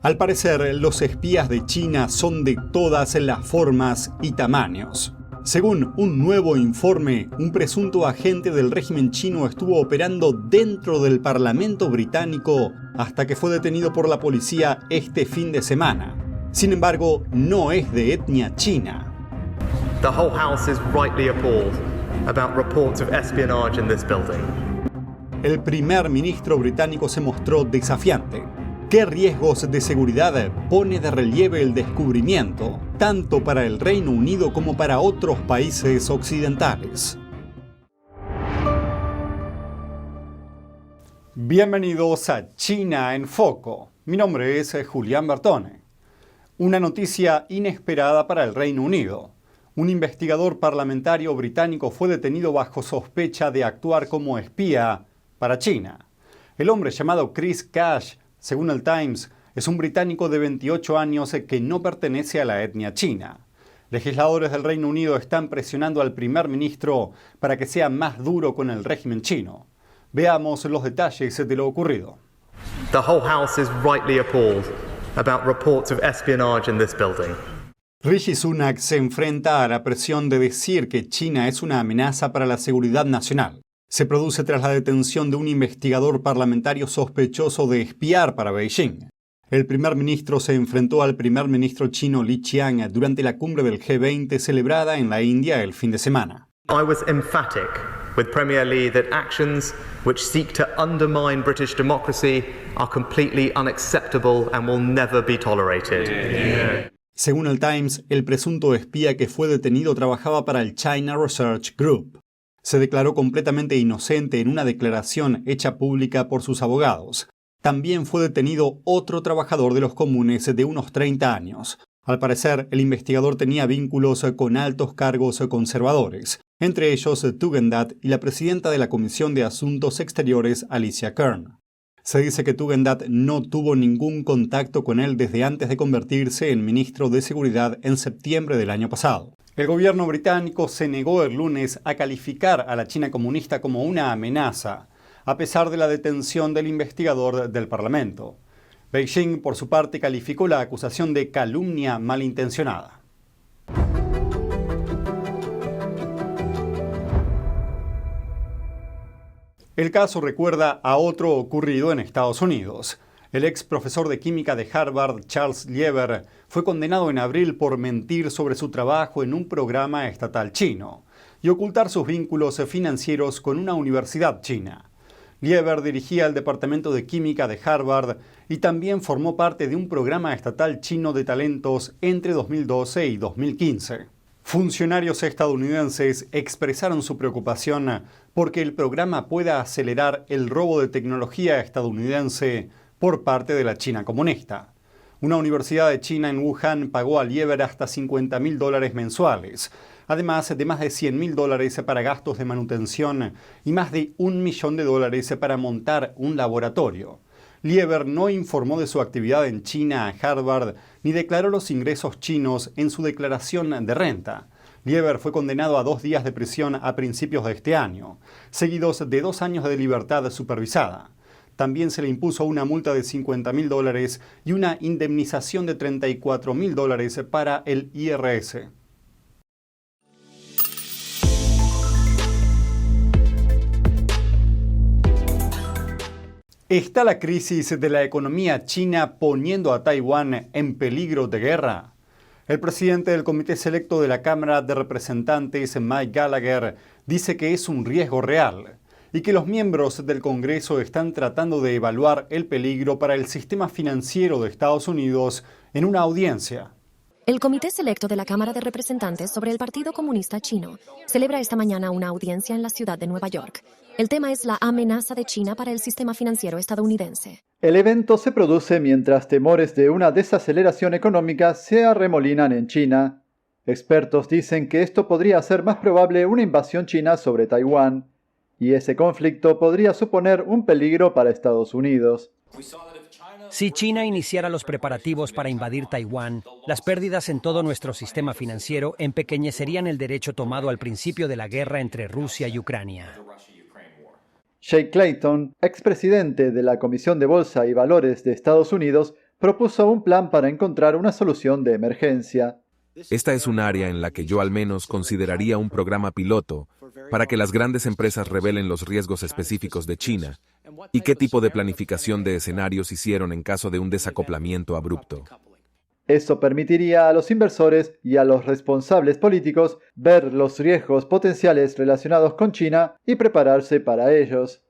Al parecer, los espías de China son de todas las formas y tamaños. Según un nuevo informe, un presunto agente del régimen chino estuvo operando dentro del Parlamento británico hasta que fue detenido por la policía este fin de semana. Sin embargo, no es de etnia china. The whole house is rightly appalled about reports of espionage in this building. El primer ministro británico se mostró desafiante. ¿Qué riesgos de seguridad pone de relieve el descubrimiento, tanto para el Reino Unido como para otros países occidentales? Bienvenidos a China en Foco. Mi nombre es Julián Bertone. Una noticia inesperada para el Reino Unido. Un investigador parlamentario británico fue detenido bajo sospecha de actuar como espía para China. El hombre llamado Chris Cash, según el Times, es un británico de 28 años que no pertenece a la etnia china. Legisladores del Reino Unido están presionando al primer ministro para que sea más duro con el régimen chino. Veamos los detalles de lo ocurrido. The whole house is rightly appalled about reports of espionage in this building. Rishi Sunak se enfrenta a la presión de decir que China es una amenaza para la seguridad nacional. Se produce tras la detención de un investigador parlamentario sospechoso de espiar para Beijing. El primer ministro se enfrentó al primer ministro chino Li Qiang durante la cumbre del G20 celebrada en la India el fin de semana. I was emphatic with Premier Li that actions which seek to undermine British democracy are completely unacceptable and will never be tolerated. Según el Times, el presunto espía que fue detenido trabajaba para el China Research Group. Se declaró completamente inocente en una declaración hecha pública por sus abogados. También fue detenido otro trabajador de los comunes de unos 30 años. Al parecer, el investigador tenía vínculos con altos cargos conservadores, entre ellos Tugendhat y la presidenta de la Comisión de Asuntos Exteriores, Alicia Kern. Se dice que Tugendhat no tuvo ningún contacto con él desde antes de convertirse en ministro de Seguridad en septiembre del año pasado. El gobierno británico se negó el lunes a calificar a la China comunista como una amenaza, a pesar de la detención del investigador del Parlamento. Beijing, por su parte, calificó la acusación de calumnia malintencionada. El caso recuerda a otro ocurrido en Estados Unidos. El ex profesor de química de Harvard, Charles Lieber, fue condenado en abril por mentir sobre su trabajo en un programa estatal chino y ocultar sus vínculos financieros con una universidad china. Lieber dirigía el departamento de química de Harvard y también formó parte de un programa estatal chino de talentos entre 2012 y 2015. Funcionarios estadounidenses expresaron su preocupación porque el programa pueda acelerar el robo de tecnología estadounidense por parte de la China comunista. Una universidad de China en Wuhan pagó a Lieber hasta $50.000 mensuales, además de más de $100.000 para gastos de manutención y más de $1 millón para montar un laboratorio. Lieber no informó de su actividad en China a Harvard ni declaró los ingresos chinos en su declaración de renta. Lieber fue condenado a 2 días de prisión a principios de este año, seguidos de 2 años de libertad supervisada. También se le impuso una multa de $50.000 y una indemnización de $34.000 para el IRS. ¿Está la crisis de la economía china poniendo a Taiwán en peligro de guerra? El presidente del Comité Selecto de la Cámara de Representantes, Mike Gallagher, dice que es un riesgo real y que los miembros del Congreso están tratando de evaluar el peligro para el sistema financiero de Estados Unidos en una audiencia. El Comité Selecto de la Cámara de Representantes sobre el Partido Comunista Chino celebra esta mañana una audiencia en la ciudad de Nueva York. El tema es la amenaza de China para el sistema financiero estadounidense. El evento se produce mientras temores de una desaceleración económica se arremolinan en China. Expertos dicen que esto podría hacer más probable una invasión china sobre Taiwán, y ese conflicto podría suponer un peligro para Estados Unidos. Si China iniciara los preparativos para invadir Taiwán, las pérdidas en todo nuestro sistema financiero empequeñecerían el derecho tomado al principio de la guerra entre Rusia y Ucrania. Jay Clayton, expresidente de la Comisión de Bolsa y Valores de Estados Unidos, propuso un plan para encontrar una solución de emergencia. Esta es un área en la que yo al menos consideraría un programa piloto para que las grandes empresas revelen los riesgos específicos de China y qué tipo de planificación de escenarios hicieron en caso de un desacoplamiento abrupto. Eso permitiría a los inversores y a los responsables políticos ver los riesgos potenciales relacionados con China y prepararse para ellos.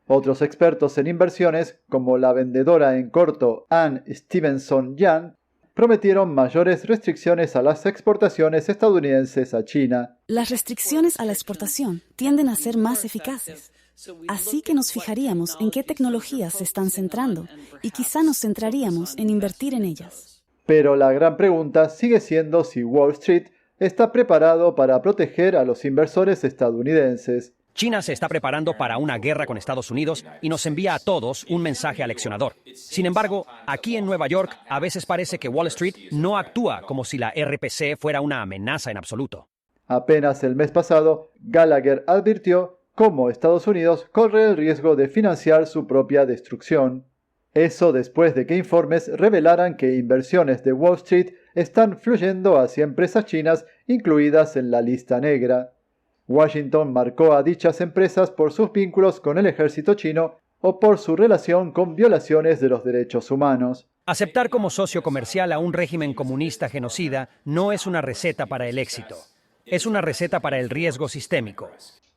Otros expertos en inversiones, como la vendedora en corto Ann Stevenson Young, prometieron mayores restricciones a las exportaciones estadounidenses a China. Las restricciones a la exportación tienden a ser más eficaces. Así que nos fijaríamos en qué tecnologías se están centrando y quizá nos centraríamos en invertir en ellas. Pero la gran pregunta sigue siendo si Wall Street está preparado para proteger a los inversores estadounidenses. China se está preparando para una guerra con Estados Unidos y nos envía a todos un mensaje aleccionador. Sin embargo, aquí en Nueva York a veces parece que Wall Street no actúa como si la RPC fuera una amenaza en absoluto. Apenas el mes pasado, Gallagher advirtió cómo Estados Unidos corre el riesgo de financiar su propia destrucción. Eso después de que informes revelaran que inversiones de Wall Street están fluyendo hacia empresas chinas incluidas en la lista negra. Washington marcó a dichas empresas por sus vínculos con el ejército chino o por su relación con violaciones de los derechos humanos. Aceptar como socio comercial a un régimen comunista genocida no es una receta para el éxito. Es una receta para el riesgo sistémico.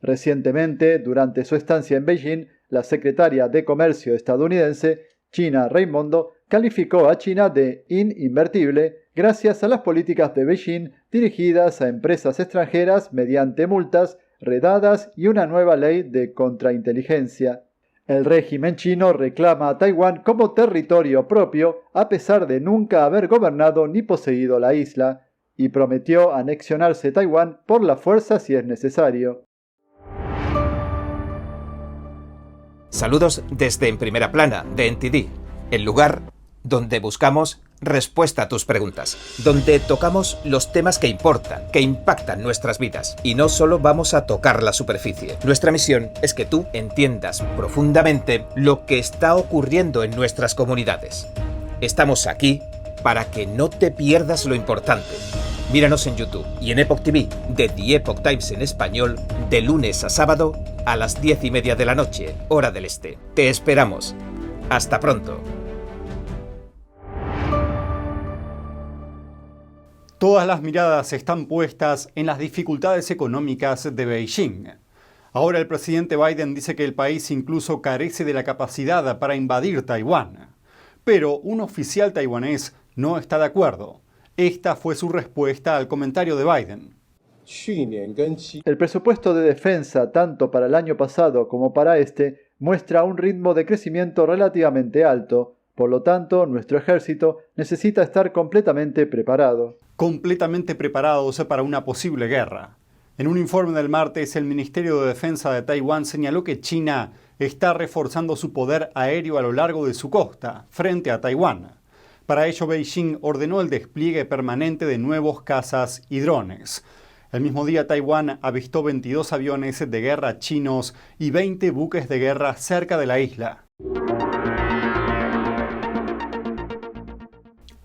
Recientemente, durante su estancia en Beijing, la secretaria de Comercio estadounidense, Gina Raimondo, calificó a China de ininvertible gracias a las políticas de Beijing dirigidas a empresas extranjeras mediante multas, redadas y una nueva ley de contrainteligencia. El régimen chino reclama a Taiwán como territorio propio a pesar de nunca haber gobernado ni poseído la isla, y prometió anexionarse Taiwán por la fuerza si es necesario. Saludos desde En Primera Plana, de NTD, el lugar donde buscamos respuesta a tus preguntas, donde tocamos los temas que importan, que impactan nuestras vidas, y no solo vamos a tocar la superficie. Nuestra misión es que tú entiendas profundamente lo que está ocurriendo en nuestras comunidades. Estamos aquí para que no te pierdas lo importante. Míranos en YouTube y en Epoch TV, de The Epoch Times en español, de lunes a sábado a las 10:30 de la noche, hora del este. Te esperamos. Hasta pronto. Todas las miradas están puestas en las dificultades económicas de Beijing. Ahora el presidente Biden dice que el país incluso carece de la capacidad para invadir Taiwán. Pero un oficial taiwanés no está de acuerdo. Esta fue su respuesta al comentario de Biden. El presupuesto de defensa, tanto para el año pasado como para este, muestra un ritmo de crecimiento relativamente alto. Por lo tanto, nuestro ejército necesita estar completamente preparado. Completamente preparados para una posible guerra. En un informe del martes, el Ministerio de Defensa de Taiwán señaló que China está reforzando su poder aéreo a lo largo de su costa, frente a Taiwán. Para ello, Beijing ordenó el despliegue permanente de nuevos cazas y drones. El mismo día, Taiwán avistó 22 aviones de guerra chinos y 20 buques de guerra cerca de la isla.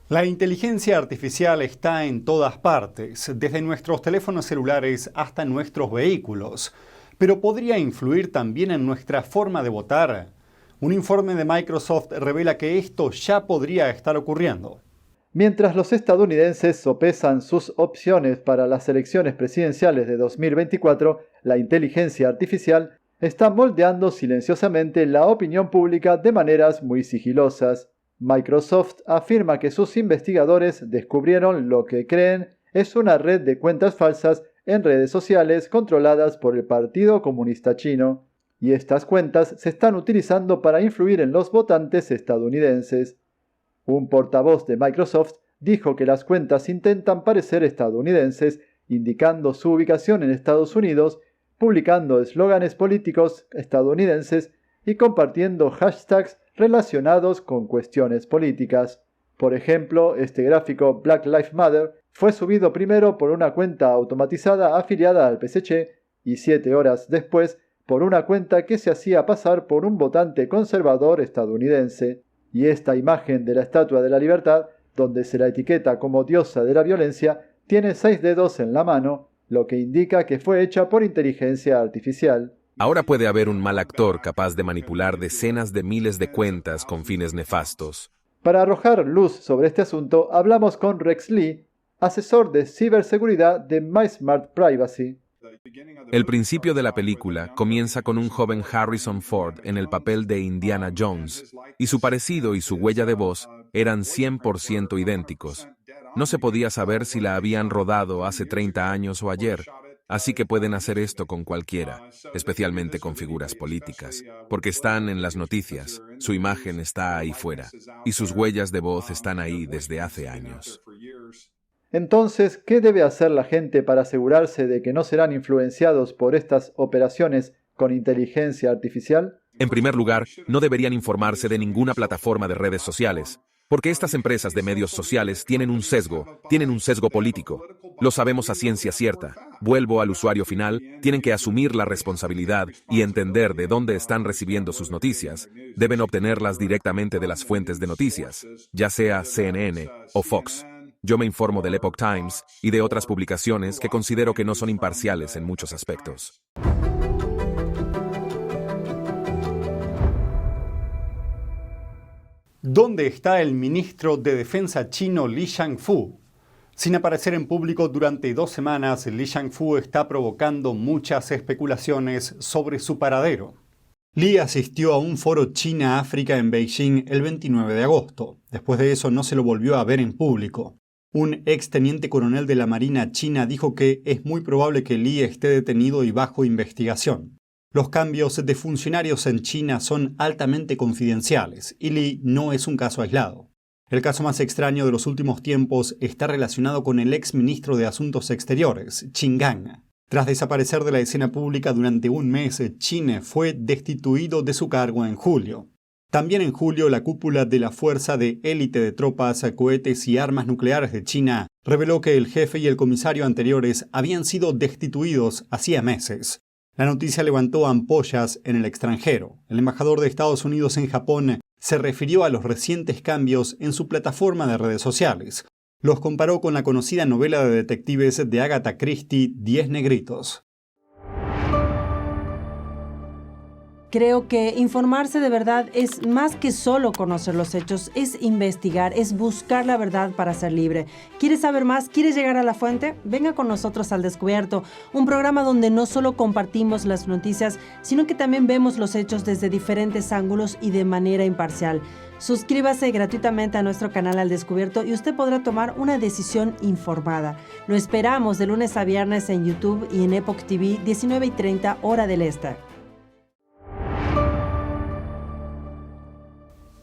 La inteligencia artificial está en todas partes, desde nuestros teléfonos celulares hasta nuestros vehículos, pero podría influir también en nuestra forma de votar. Un informe de Microsoft revela que esto ya podría estar ocurriendo. Mientras los estadounidenses sopesan sus opciones para las elecciones presidenciales de 2024, la inteligencia artificial está moldeando silenciosamente la opinión pública de maneras muy sigilosas. Microsoft afirma que sus investigadores descubrieron lo que creen es una red de cuentas falsas en redes sociales controladas por el Partido Comunista Chino, y estas cuentas se están utilizando para influir en los votantes estadounidenses. Un portavoz de Microsoft dijo que las cuentas intentan parecer estadounidenses, indicando su ubicación en Estados Unidos, publicando eslóganes políticos estadounidenses y compartiendo hashtags relacionados con cuestiones políticas. Por ejemplo, este gráfico Black Lives Matter fue subido primero por una cuenta automatizada afiliada al PSC y 7 horas después por una cuenta que se hacía pasar por un votante conservador estadounidense. y esta imagen de la Estatua de la Libertad, donde se la etiqueta como diosa de la violencia, tiene 6 dedos en la mano, lo que indica que fue hecha por inteligencia artificial. Ahora puede haber un mal actor capaz de manipular decenas de miles de cuentas con fines nefastos. Para arrojar luz sobre este asunto, hablamos con Rex Lee, asesor de ciberseguridad de MySmart Privacy. El principio de la película comienza con un joven Harrison Ford en el papel de Indiana Jones, y su parecido y su huella de voz eran 100% idénticos. No se podía saber si la habían rodado hace 30 años o ayer, así que pueden hacer esto con cualquiera, especialmente con figuras políticas, porque están en las noticias, su imagen está ahí fuera, y sus huellas de voz están ahí desde hace años. Entonces, ¿qué debe hacer la gente para asegurarse de que no serán influenciados por estas operaciones con inteligencia artificial? En primer lugar, no deberían informarse de ninguna plataforma de redes sociales, porque estas empresas de medios sociales tienen un sesgo político. Lo sabemos a ciencia cierta. Vuelvo al usuario final, tienen que asumir la responsabilidad y entender de dónde están recibiendo sus noticias. Deben obtenerlas directamente de las fuentes de noticias, ya sea CNN o Fox. Yo me informo del Epoch Times y de otras publicaciones que considero que no son imparciales en muchos aspectos. ¿Dónde está el ministro de Defensa chino Li Shangfu? Sin aparecer en público durante 2 semanas, Li Shangfu está provocando muchas especulaciones sobre su paradero. Li asistió a un foro China-África en Beijing el 29 de agosto. Después de eso no se lo volvió a ver en público. Un ex teniente coronel de la Marina china dijo que es muy probable que Li esté detenido y bajo investigación. Los cambios de funcionarios en China son altamente confidenciales y Li no es un caso aislado. El caso más extraño de los últimos tiempos está relacionado con el ex ministro de Asuntos Exteriores, Qin Gang. Tras desaparecer de la escena pública durante un mes, Qin fue destituido de su cargo en julio. También en julio, la cúpula de la Fuerza de Élite de Tropas, Cohetes y Armas Nucleares de China reveló que el jefe y el comisario anteriores habían sido destituidos hacía meses. La noticia levantó ampollas en el extranjero. El embajador de Estados Unidos en Japón se refirió a los recientes cambios en su plataforma de redes sociales. Los comparó con la conocida novela de detectives de Agatha Christie, 10 negritos. Creo que informarse de verdad es más que solo conocer los hechos, es investigar, es buscar la verdad para ser libre. ¿Quieres saber más? ¿Quieres llegar a la fuente? Venga con nosotros al Descubierto, un programa donde no solo compartimos las noticias, sino que también vemos los hechos desde diferentes ángulos y de manera imparcial. Suscríbase gratuitamente a nuestro canal Al Descubierto y usted podrá tomar una decisión informada. Lo esperamos de lunes a viernes en YouTube y en Epoch TV, 19:30 hora del este.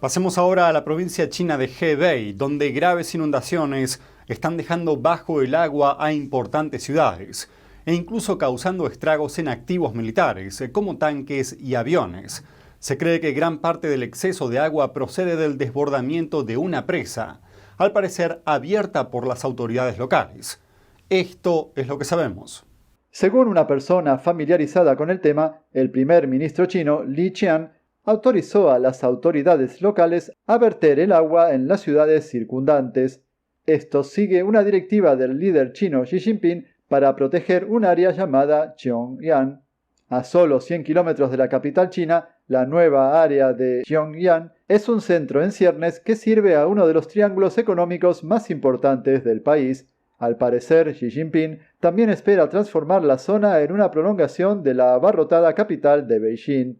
Pasemos ahora a la provincia china de Hebei, donde graves inundaciones están dejando bajo el agua a importantes ciudades e incluso causando estragos en activos militares, como tanques y aviones. Se cree que gran parte del exceso de agua procede del desbordamiento de una presa, al parecer abierta por las autoridades locales. Esto es lo que sabemos. Según una persona familiarizada con el tema, el primer ministro chino, Li Qiang, autorizó a las autoridades locales a verter el agua en las ciudades circundantes. Esto sigue una directiva del líder chino Xi Jinping para proteger un área llamada Qiongyan. A solo 100 kilómetros de la capital china, la nueva área de Qiongyan es un centro en ciernes que sirve a uno de los triángulos económicos más importantes del país. Al parecer, Xi Jinping también espera transformar la zona en una prolongación de la abarrotada capital de Beijing.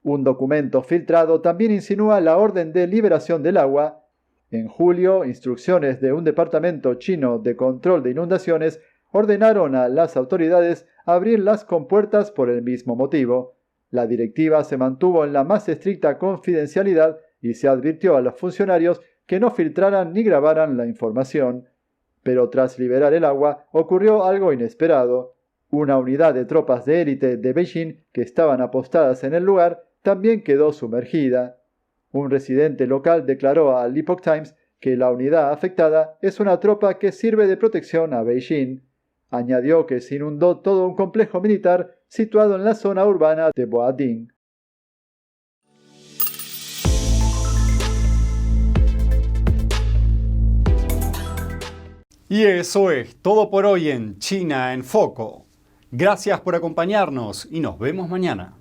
Un documento filtrado también insinúa la orden de liberación del agua. En julio, instrucciones de un departamento chino de control de inundaciones ordenaron a las autoridades abrir las compuertas por el mismo motivo. La directiva se mantuvo en la más estricta confidencialidad y se advirtió a los funcionarios que no filtraran ni grabaran la información. Pero tras liberar el agua, ocurrió algo inesperado. Una unidad de tropas de élite de Beijing que estaban apostadas en el lugar también quedó sumergida. Un residente local declaró al Epoch Times que la unidad afectada es una tropa que sirve de protección a Beijing. Añadió que se inundó todo un complejo militar situado en la zona urbana de Boading. Y eso es todo por hoy en China en Foco. Gracias por acompañarnos y nos vemos mañana.